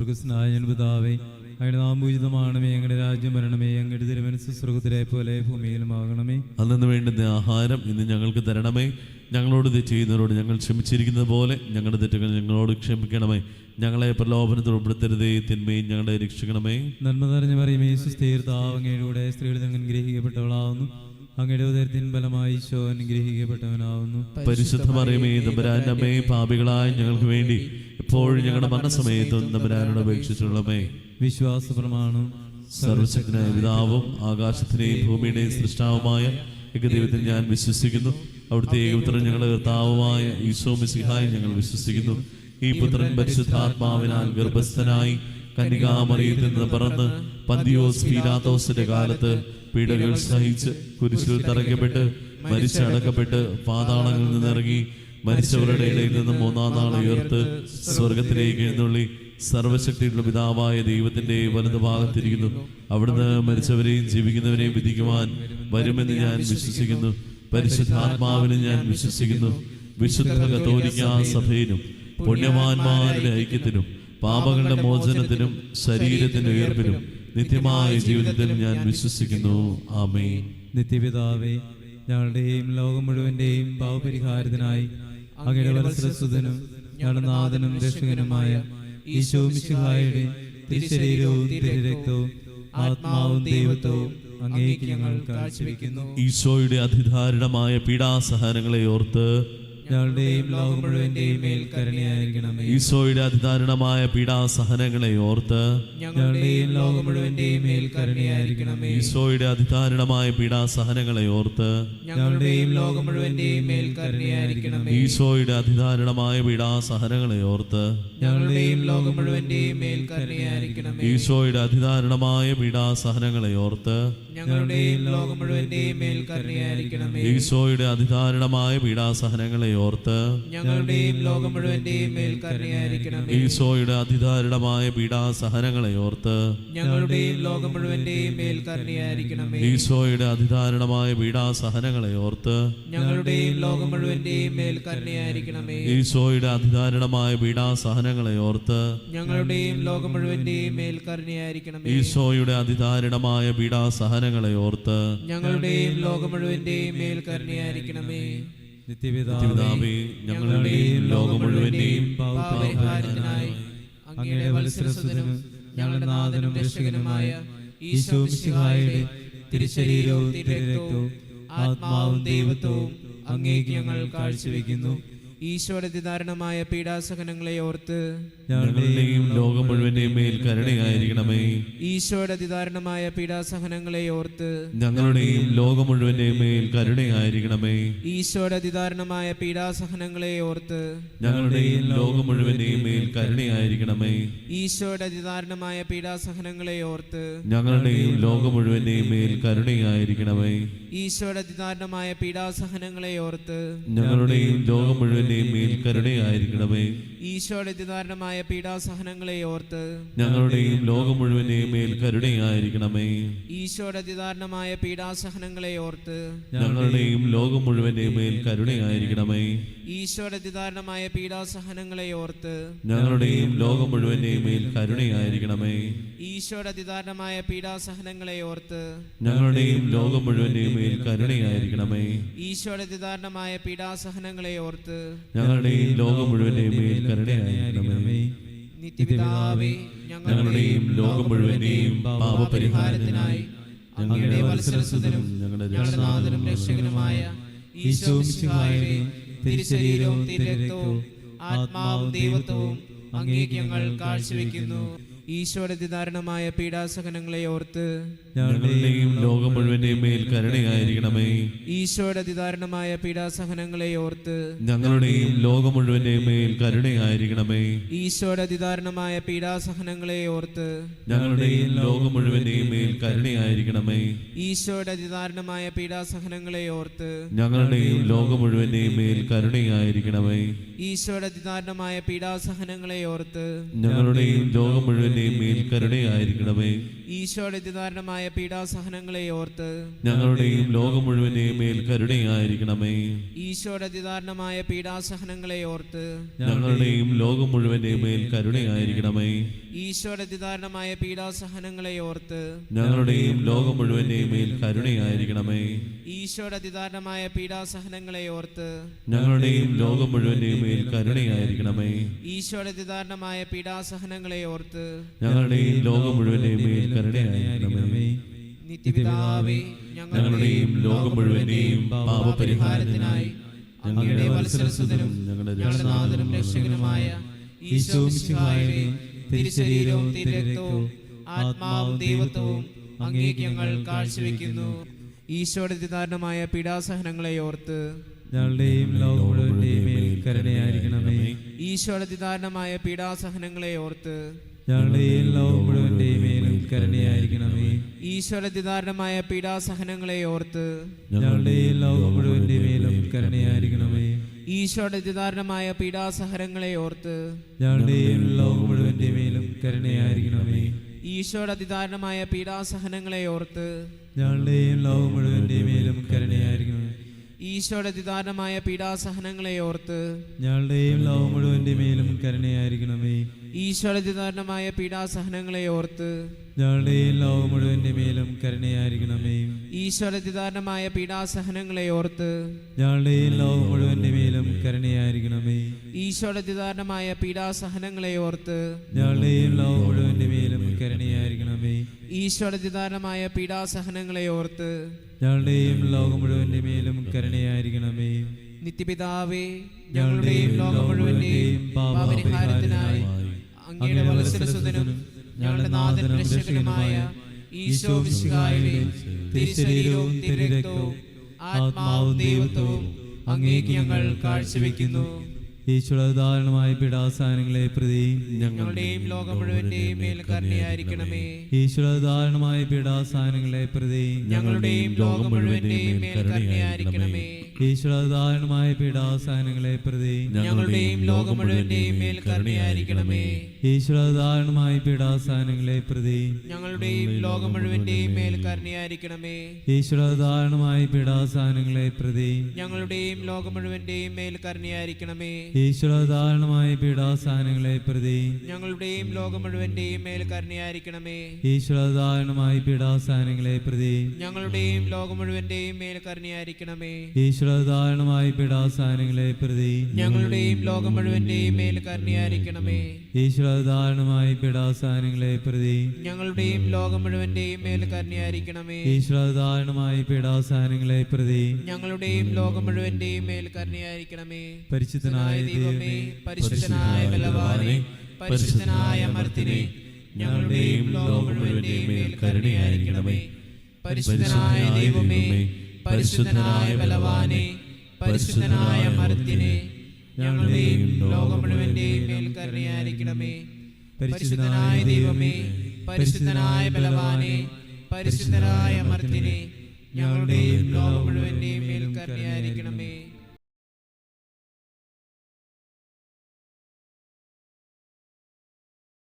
പിതാവേ, അങ്ങയുടെ നാമം പൂജിതമാകണമേ, അങ്ങയുടെ രാജ്യം വരണമേ, അങ്ങയുടെ തിരുമനസ്സ് സ്വർഗ്ഗത്തിലെ പോലെ ഭൂമിയിലുമാകണമേ. അന്നു വേണ്ടുന്ന ആഹാരം ഇന്ന് ഞങ്ങൾക്ക് തരണമേ. ഞങ്ങളോട് തെറ്റ് ചെയ്യുന്നവരോട് ഞങ്ങൾ ക്ഷമിച്ചിരിക്കുന്നത് പോലെ ഞങ്ങളുടെ തെറ്റുകൾ ഞങ്ങളോട് ക്ഷമിക്കണമേ. ഞങ്ങളെ പ്രലോഭനത്തിൽ ഉൾപ്പെടുത്തരുതേ, തിന്മയും ഞങ്ങളെ രക്ഷിക്കണമേ. നന്മ നിറഞ്ഞ മറിയമേ, സുസ്ഥിര കർത്താവ് അങ്ങയുടെ കൂടെ സ്ത്രീകളിൽ അങ്ങ് അനുഗ്രഹിക്കപ്പെട്ടവളാവുന്നു. അങ്ങയുടെ ഉദരത്തിൻ ഫലമായി ഈശോ അനുഗ്രഹിക്കപ്പെട്ടവനാവുന്നു. പരിശുദ്ധ മറിയമേ, തമ്പുരാന്റെ അമ്മേ, പാപികളായ ഞങ്ങൾക്ക് വേണ്ടി എപ്പോഴും ഞങ്ങളുടെ മരണസമയത്തും തമ്പുരാനോട് അപേക്ഷിച്ചുള്ളമേ. വിശ്വാസ പ്രമാണം. സർവശക്തനായ പിതാവും ആകാശത്തിന്റെയും ഭൂമിയുടെയും സൃഷ്ടാവുമായ ഏകദൈവത്തിൽ ഞാൻ വിശ്വസിക്കുന്നു. അവിടുത്തെ ഏകപുത്രൻ ഞങ്ങളുടെ കർത്താവുമായ ഈശോ മിശിഹായെ ഞങ്ങൾ വിശ്വസിക്കുന്നു. ഈ പുത്രൻ പരിശുദ്ധാത്മാവിനാൽ ഗർഭസ്ഥനായി കന്യകാമറിയത്തിൽ നിന്ന് പിറന്ന് പന്തിയോസ് പീലാത്തോസിന്റെ കാലത്ത് പീഡകൾ സഹിച്ച് കുരിശിൽ തറയ്ക്കപ്പെട്ട് മരിച്ചടക്കപ്പെട്ട് പാതാളങ്ങളിൽ നിന്നിറങ്ങി മരിച്ചവരുടെ ഇടയിൽ നിന്ന് മൂന്നാം നാൾ ഉയർത്ത് സ്വർഗത്തിലേക്ക് എഴുന്നള്ളി സർവശക്തിയുള്ള പിതാവായ ദൈവത്തിന്റെ വലതുഭാഗത്തിരിക്കുന്നു. അവിടുന്ന് മരിച്ചവരെയും ജീവിക്കുന്നവരെയും വിധിക്കുവാൻ വരുമെന്ന് ഞാൻ വിശ്വസിക്കുന്നു. പരിശുദ്ധാത്മാവിനെ ഞാൻ വിശ്വസിക്കുന്നു. വിശുദ്ധ കത്തോലിക്കാ സഭയിലും പുണ്യവാന്മാരുടെ ഐക്യത്തിനും പാപങ്ങളുടെ മോചനത്തിനും ശരീരത്തിന്റെ ഉയർപ്പിനും നിത്യമായ ജീവിതത്തിൽ ഞാൻ വിശ്വസിക്കുന്നു. ആമേൻ. നിത്യപിതാവേ, ഞങ്ങളുടെയും ലോകം മുഴുവന്റെയും പാപപരിഹാരത്തിനായി അങ്ങയുടെ വത്സലസുതനും ഞങ്ങളുടെ നാഥനും രക്ഷകനുമായ ഈശോ മിശിഹായുടെ തിരുശരീരവും തിരുരക്തവും ആത്മാവും ദൈവത്വവും അങ്ങേക്ക് ഞങ്ങൾ കാഴ്ചവെക്കുന്നു. ഈശോയുടെ അതിദാരുണമായ പീഡാസഹനങ്ങളെ ഓർത്ത് ഞങ്ങളുടെയും ലോകം മുഴുവന്റെയും മേൽ കരുണയായിരിക്കണമേ. ഈശോയുടെ അതിദാരുണമായ പീഡാസഹനങ്ങളെ ഓർത്ത് ഞങ്ങളുടെയും ലോകം മുഴുവന്റെയും മേൽ കരുണയായിരിക്കണമേ. ഈശോയുടെ അതിദാരുണമായ പീഡാസഹനങ്ങളെ ഓർത്ത് ഞങ്ങളുടെയും ലോകം മുഴുവന്റെയും മേൽ കരുണയായിരിക്കണമേ. ഈശോയുടെ അതിദാരുണമായ പീഡാസഹനങ്ങളെ ഓർത്ത് ഞങ്ങളുടെയും ലോകം മുഴുവന്റെയും മേൽ കരുണയായിരിക്കണമേ. ഈശോയുടെ അതിദാരുണമായ പീഡാസഹനങ്ങളെ ഓർത്ത് ഞങ്ങളുടെയും ലോകം മുഴുവന്റെയും മേൽ കരുണയായിരിക്കണമേ. ഈശോയുടെ അതിദാരുണമായ പീഡാസഹനങ്ങളെ ഓർത്ത് ഞങ്ങളുടെയും ലോകം മുഴുവന്റെയും മേൽ കരുണയായിരിക്കണമേ. ഈശോയുടെ അതിദാരുണമായ പീഡാസഹനങ്ങളെ ഓർത്ത് ഞങ്ങളുടെയും ലോകം മുഴുവന്റെയും മേൽ കരുണയായിരിക്കണമേ. ഈശോയുടെ അതിദാരുണമായ പീഡാസഹനങ്ങളെ ഓർത്ത് ഞങ്ങളുടെയും ലോകം മുഴുവന്റെയും മേൽ കരുണയായിരിക്കണമേ. ഈശോയുടെ അതിദാരുണമായ പീഡാസഹനങ്ങളെ ഓർത്ത് ഞങ്ങളുടെയും ലോകം മുഴുവന്റെയും മേൽ കരുണയായിരിക്കണമേ. ഈശോയുടെ അതിദാരുണമായ പീഡാസഹനങ്ങളെ ഓർത്ത് ഞങ്ങളുടെയും ലോകം മുഴുവന്റെയും മേൽ കരുണയായിരിക്കണമേ. നിത്യപിതാവേ, ഞങ്ങളുടെയും ലോകം മുഴുവന്റെയും പാപപരിഹാരത്തിനായി അങ്ങയുടെ വത്സലസുതനും ഞങ്ങളുടെ നാഥനും രക്ഷകനുമായ ഈശോ മിശിഹായുടെ തിരുശരീരവും തിരുരക്തവും ആത്മാവും ദൈവത്വവും അങ്ങേക്ക് ഞങ്ങൾ കാഴ്ചവെക്കുന്നു. ഈശോയുടെ അതിദാരുണമായ പീഡാസഹനങ്ങളെ ഓർത്ത് ഞങ്ങളുടെയും ലോകം മുഴുവന്റെയും മേൽ കരുണയായിരിക്കണമേ. ഈശോയുടെ അതിദാരുണമായ പീഡാസഹനങ്ങളെ ഓർത്ത് ഞങ്ങളുടെയും ലോകം മുഴുവന്റെയും മേൽ കരുണയായിരിക്കണമേ. ഈശോയുടെ അതിദാരുണമായ പീഡാസഹനങ്ങളെ ഓർത്ത് ഞങ്ങളുടെയും ലോകം മുഴുവന്റെയും മേൽ കരുണയായിരിക്കണമേ. ഈശോയുടെ അതിദാരുണമായ പീഡാസഹനങ്ങളെ ഓർത്ത് ഞങ്ങളുടെയും ലോകം മുഴുവന്റെയും മേൽ കരുണയായിരിക്കണമേ. ഈശോയുടെ അതിദാരുണമായ പീഡാസഹനങ്ങളെ ഓർത്ത് ഞങ്ങളുടെയും ലോകം മുഴുവന്റെയും മേൽ കരുണയായിരിക്കണമേ. ഈശോയുടെ അതിദാരുണമായ പീഡാസഹനങ്ങളെ ഓർത്ത് ഞങ്ങളുടെയും ലോകം മുഴുവന്റെയും മേൽ കരുണയായിരിക്കണമേ. ഈശോയുടെ അതിദാരുണമായ പീഡാസഹനങ്ങളെ ഓർത്ത് ഞങ്ങളുടെയും ലോകം മുഴുവന്റെയും മേൽ കരുണയായിരിക്കണമേ. ഈശോയുടെ അതിദാരുണമായ പീഡാസഹനങ്ങളെ ഓർത്ത് ഞങ്ങളുടെയും ലോകം മുഴുവന്റെയും മേൽ കരുണയായിരിക്കണമേ. ഈശോയുടെ അതിദാരുണമായ പീഡാസഹനങ്ങളെ ഓർത്ത് ഞങ്ങളുടെയും ലോകം മുഴുവന്റെയും മേൽ കരുണയായിരിക്കണമേ. ഈശോയുടെ അതിദാരുണമായ പീഡാസഹനങ്ങളെ ഓർത്ത് ഞങ്ങളുടെയും ലോകം മുഴുവന്റെയും മേൽ കരുണയായിരിക്കണമേ. നിത്യപിതാവേ, ഞങ്ങളുടെയും ലോകം മുഴുവന്റെയും പാപപരിഹാരത്തിനായി അങ്ങയുടെ വത്സലസുതനും ഞങ്ങളുടെ നാഥനും രക്ഷകനുമായ ഈശോ മിശിഹായുടെ തിരുശരീരവും തിരുരക്തവും ആത്മാവും ദൈവത്വവും അങ്ങേക്ക് ഞങ്ങൾ കാഴ്ചവെക്കുന്നു. ഈശോയുടെ അതിദാരുണമായ പീഡാസഹനങ്ങളെ ഓർത്ത് ഞങ്ങളുടെയും ലോകം മുഴുവന്റെയും മേൽ കരുണയായിരിക്കണമേ. ഈശോയുടെ അതിദാരുണമായ പീഡാസഹനങ്ങളെ ഓർത്ത് ഞങ്ങളുടെയും ലോകം മുഴുവന്റെയും മേൽ കരുണയായിരിക്കണമേ. ഈശോയുടെ അതിദാരുണമായ പീഡാസഹനങ്ങളെ ഓർത്ത് ഞങ്ങളുടെയും ലോകം മുഴുവന്റെയും മേൽ കരുണയായിരിക്കണമേ. ഈശോയുടെ അതിദാരുണമായ പീഡാസഹനങ്ങളെ ഓർത്ത് ഞങ്ങളുടെയും ലോകം മുഴുവന്റെയും മേൽ കരുണയായിരിക്കണമേ. ഈശോയുടെ അതിദാരുണമായ പീഡാസഹനങ്ങളെ ഓർത്ത് ഞങ്ങളുടെയും ലോകം മുഴുവന്റെയും മേൽ കരുണയായിരിക്കണമേ. ഈശോയുടെ അതിദാരുണമായ പീഡാസഹനങ്ങളെ ഓർത്ത് ഞങ്ങളുടെയും ലോകം മുഴുവന്റെയും മേൽ കരുണയായിരിക്കണമേ. ഈശോയുടെ അതിദാരുണമായ പീഡാസഹനങ്ങളെ ഓർത്ത് ഞങ്ങളുടെയും ലോകം മുഴുവന്റെയും മേൽ കരുണയായിരിക്കണമേ. ഈശോയുടെ അതിദാരുണമായ പീഡാസഹനങ്ങളെ ഓർത്ത് ഞങ്ങളുടെയും ലോകം മുഴുവന്റെയും മേൽ കരുണയായിരിക്കണമേ. ഈശോയുടെ അതിദാരുണമായ പീഡാസഹനങ്ങളെ ഓർത്ത് ഞങ്ങളുടെയും ലോകം മുഴുവന്റെയും മേൽ കരുണയായിരിക്കണമേ. ഈശോയുടെ അതിദാരുണമായ പീഡാസഹനങ്ങളെ ഓർത്ത് ഞങ്ങളുടെയും ലോകം മുഴുവന്റെയും മേൽ കരുണയായിരിക്കണമേ. നിത്യപിതാവേ, ഞങ്ങളുടെയും ലോകം മുഴുവന്റെയും പാപപരിഹാരത്തിനായി അങ്ങയുടെ വത്സലസുതനും ഞങ്ങളുടെ നാഥനും രക്ഷകനുമായ ഈശോ മിശിഹായുടെ തിരുശരീരവും തിരുരക്തവും ആത്മാവും ദൈവത്വവും അങ്ങേക്ക് ഞങ്ങൾ കാഴ്ചവെക്കുന്നു. ഈശോയുടെ അതിദാരുണമായ പീഡാസഹനങ്ങളെ ഓർത്ത് ഞങ്ങളുടെയും ലോകം മുഴുവന്റെയും മേൽ കരുണയായിരിക്കണമേ. ഈശോയുടെ അതിദാരുണമായ പീഡാസഹനങ്ങളെ ഓർത്ത് ഞങ്ങളുടെയും ലോകം മുഴുവന്റെയും മേലും കരുണയായിരിക്കണമേ. ഈശോയുടെ അതിദാരുണമായ പീഡാസഹനങ്ങളെ ഓർത്ത് ഞങ്ങളുടെയും ലോകം മുഴുവന്റെയും മേലും കരുണയായിരിക്കണമേ. ഈശോയുടെ അതിദാരുണമായ പീഡാസഹനങ്ങളെ ഓർത്ത് ഞങ്ങളുടെയും ലോകം മുഴുവന്റെയും മേലും കരുണയായിരിക്കണമേ. ഈശോയുടെ അതിദാരുണമായ പീഡാസഹനങ്ങളെ ഓർത്ത് ഞങ്ങളുടെയും ലോകം മുഴുവന്റെയും മേലും കരുണയായിരിക്കണമേ. ഈശോയുടെ അതിദാരുണമായ പീഡാസഹനങ്ങളെ ഓർത്ത് ഞങ്ങളുടെയും ലോകം മുഴുവന്റെയും മേലും കരുണയായിരിക്കണമേ. ഈശോയുടെ അതിദാരുണമായ പീഡാസഹനങ്ങളെ ഓർത്ത് ഞങ്ങളുടെയും ലോകം മുഴുവന്റെയും മേലും കരുണയായിരിക്കണമേ. ഈശോയുടെ അതിദാരുണമായ പീഡാസഹനങ്ങളെ ഓർത്ത് ഞങ്ങളുടെയും ലോകം മുഴുവന്റെയും മേലും കരുണയായിരിക്കണമേ. ഈശോയുടെ അതിദാരുണമായ പീഡാസഹനങ്ങളെ ഓർത്ത് ഞങ്ങളുടെയും ലോകം മുഴുവന്റെയും മേലും കരുണയായിരിക്കണമേ. ഈശോയുടെ അതിദാരുണമായ പീഡാസഹനങ്ങളെ ഓർത്ത് ഞങ്ങളുടെയും ലോകം മുഴുവന്റെയും മേലും കരുണയായിരിക്കണമേ. നിത്യപിതാവേ, ഞങ്ങളുടെയും ലോകം മുഴുവന്റെയും പാപപരിഹാരത്തിനായി അങ്ങയുടെ വത്സലസുതനും ഞങ്ങളുടെ നാഥനും രക്ഷകനുമായ ഈശോ മിശിഹായുടെ തിരുശരീരവും തിരുരക്തവും ആത്മാവും ദൈവത്വവും അങ്ങേക്ക് ഞങ്ങൾ കാഴ്ചവെക്കുന്നു. ഈശോയുടെ ദാരുണമായ പീഡാസഹനങ്ങളെ പ്രതി ഞങ്ങളുടെയും ലോകം മുഴുവന്റെയും മേൽ കരുണയായിരിക്കണമേ. ഈശോയുടെ ദാരുണമായ പീഡാസഹനങ്ങളെ പ്രതി ഞങ്ങളുടെയും ലോകം മുഴുവന്റെയും മേൽ കരുണയായിരിക്കണമേ. ഈശോയുടെ ദാരുണമായ പീഡാസഹനങ്ങളെ പ്രതി ഞങ്ങളുടെയും ലോകം മുഴുവന്റെയും മേൽ കരുണയായിരിക്കണമേ. ഈശോയുടെ ദാരുണമായ പീഡാസഹനങ്ങളെ പ്രതി ഞങ്ങളുടെയും ലോകം മുഴുവന്റെയും മേൽ കരുണയായിരിക്കണമേ. ഈശോയുടെ ദാരുണമായ പീഡാസഹനങ്ങളെ പ്രതി ഞങ്ങളുടെയും ലോകം മുഴുവന്റെയും മേൽ കരുണയായിരിക്കണമേ. ഈശോയുടെ ദാരുണമായ പീഡാസഹനങ്ങളെ പ്രതി ഞങ്ങളുടെയും ലോകം മുഴുവന്റെയും മേൽ കരുണയായിരിക്കണമേ. ഈശോയുടെ ദാരുണമായ പീഡാസഹനങ്ങളെ പ്രതി ഞങ്ങളുടെയും ലോകം മുഴുവന്റെയും മേൽ കരുണയായിരിക്കണമേ. ഈശോയുടെ ദാരുണമായ പീഡാസഹനങ്ങളെ പ്രതി ഞങ്ങളുടെയും ലോകം മുഴുവന്റെയും മേൽ കരുണയായിരിക്കണമേ. ഈശോയുടെ ദാരുണമായ പീഡാസഹനങ്ങളെ പ്രതി ഞങ്ങളുടെയും ലോകം മുഴുവന്റെയും മേൽ കരുണയായിരിക്കണമേ. ഈശോയുടെ ദാരുണമായ പീഡാസഹനങ്ങളെ പ്രതി ഞങ്ങളുടെയും ലോകം മുഴുവന്റെയും മേൽ കരുണയായിരിക്കണമേ. പരിശുദ്ധനായ ദൈവമേ, പരിശുദ്ധനായ ബലവാനേ, പരിശുദ്ധനായ അമർത്തിനെ, ഞങ്ങളുടെയും ലോകം മുഴുവന്റെയും മേൽ കരുണയായിരിക്കണമേ. പരിശുദ്ധനായ ദൈവമേ, പരിശുദ്ധനായ ബലവാനേ, പരിശുദ്ധനായ അമർത്തിനെ, ഞങ്ങളുടെയും ലോകം മുഴുവന്റെയും മേൽ കരുണയായിരിക്കണമേ. പരിശുദ്ധനായ ദൈവമേ, പരിശുദ്ധനായ ബലവാനേ, പരിശുദ്ധനായ അമർത്തിനെ, ഞങ്ങളുടെയും ലോകം മുഴുവന്റെയും മേൽ കരുണയായിരിക്കണമേ.